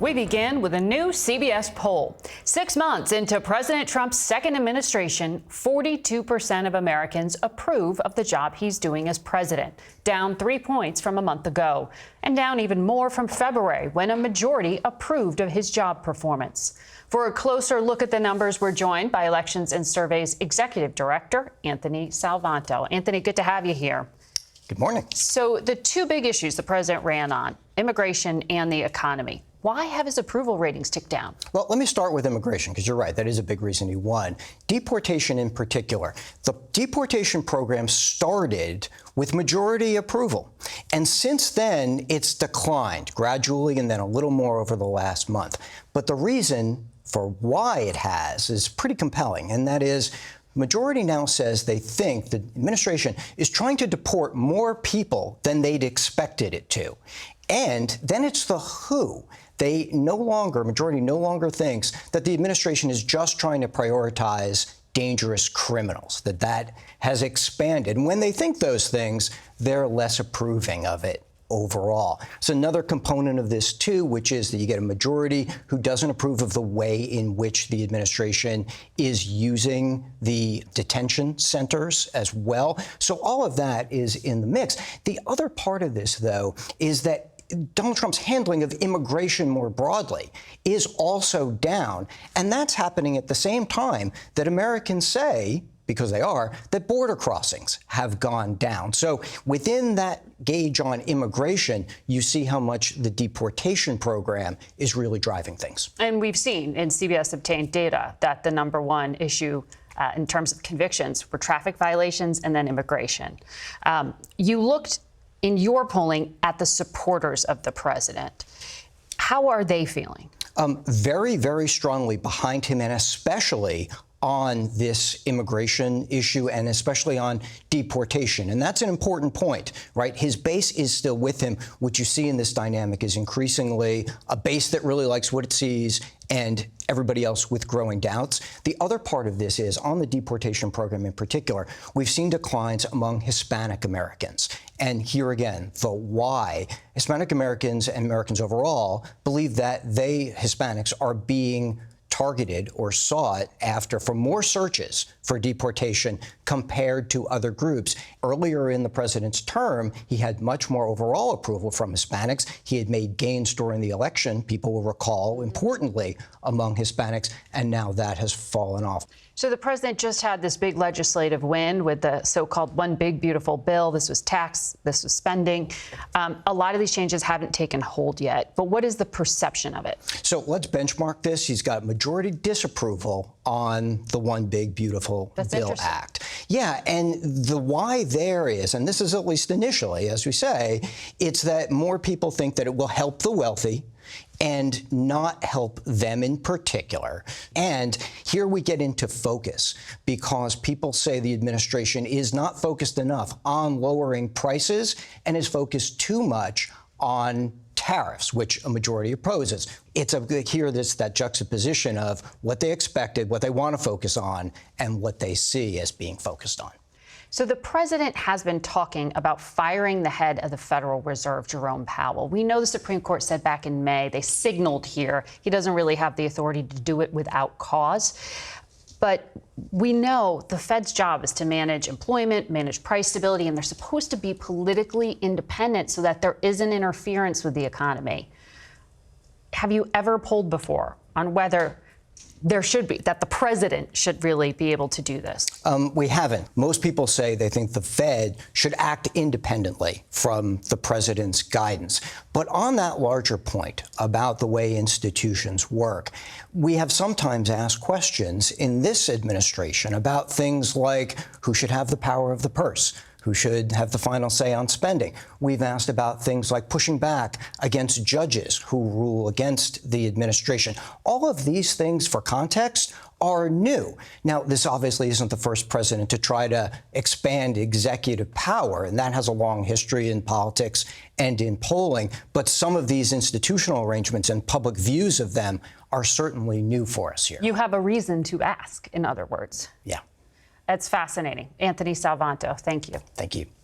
We begin with a new CBS poll. 6 months into President Trump's second administration, 42% of Americans approve of the job he's doing as president, down 3 points from a month ago, and down even more from February, when a majority approved of his job performance. For a closer look at the numbers, we're joined by Elections and Surveys Executive Director Anthony Salvanto. Anthony, good to have you here. Good morning. So the two big issues the president ran on, immigration and the economy. Why have his approval ratings ticked down? Well, let me start with immigration, because you're right. That is a big reason he won. Deportation in particular. The deportation program started with majority approval. And since then, it's declined gradually and then a little more over the last month. But the reason for why it has is pretty compelling, and that is majority now says they think the administration is trying to deport more people than they'd expected it to. And then it's the who. Majority no longer thinks that the administration is just trying to prioritize dangerous criminals, that has expanded. And when they think those things, they're less approving of it overall. It's another component of this, too, which is that you get a majority who doesn't approve of the way in which the administration is using the detention centers as well. So all of that is in the mix. The other part of this, though, is that Donald Trump's handling of immigration more broadly is also down. And that's happening at the same time that Americans say, because they are, that border crossings have gone down. So within that gauge on immigration, you see how much the deportation program is really driving things. And we've seen in CBS obtained data that the #1 issue in terms of convictions were traffic violations and then immigration. You looked in your polling at the supporters of the president. How are they feeling? Very, very strongly behind him, and especially on this immigration issue and especially on deportation. And that's an important point, right? His base is still with him. What you see in this dynamic is increasingly a base that really likes what it sees and everybody else with growing doubts. The other part of this is, on the deportation program in particular, we've seen declines among Hispanic Americans. And here again, the why. Hispanic Americans and Americans overall believe that Hispanics, are being targeted or sought after for more searches for deportation compared to other groups. Earlier in the president's term, he had much more overall approval from Hispanics. He had made gains during the election, people will recall, importantly, among Hispanics, and now that has fallen off. So the president just had this big legislative win with the so-called One Big Beautiful Bill. This was tax, this was spending. A lot of these changes haven't taken hold yet. But what is the perception of it? So let's benchmark this. He's got majority disapproval on the One Big Beautiful Bill Act. Yeah, and the why there is, and this is at least initially, as we say, it's that more people think that it will help the wealthy and not help them in particular. And here we get into focus, because people say the administration is not focused enough on lowering prices and is focused too much on tariffs, which a majority opposes. It's that juxtaposition of what they expected, what they want to focus on, and what they see as being focused on. So the president has been talking about firing the head of the Federal Reserve, Jerome Powell. We know the Supreme Court said back in May, they signaled here, he doesn't really have the authority to do it without cause. But we know the Fed's job is to manage employment, manage price stability, and they're supposed to be politically independent so that there isn't interference with the economy. Have you ever polled before on whether there should be, that the president should really be able to do this? We haven't. Most people say they think the Fed should act independently from the president's guidance. But on that larger point about the way institutions work, we have sometimes asked questions in this administration about things like who should have the power of the purse, who should have the final say on spending. We've asked about things like pushing back against judges who rule against the administration. All of these things, for context, are new. Now, this obviously isn't the first president to try to expand executive power, and that has a long history in politics and in polling. But some of these institutional arrangements and public views of them are certainly new for us here. You have a reason to ask, in other words. Yeah. That's fascinating. Anthony Salvanto, thank you. Thank you.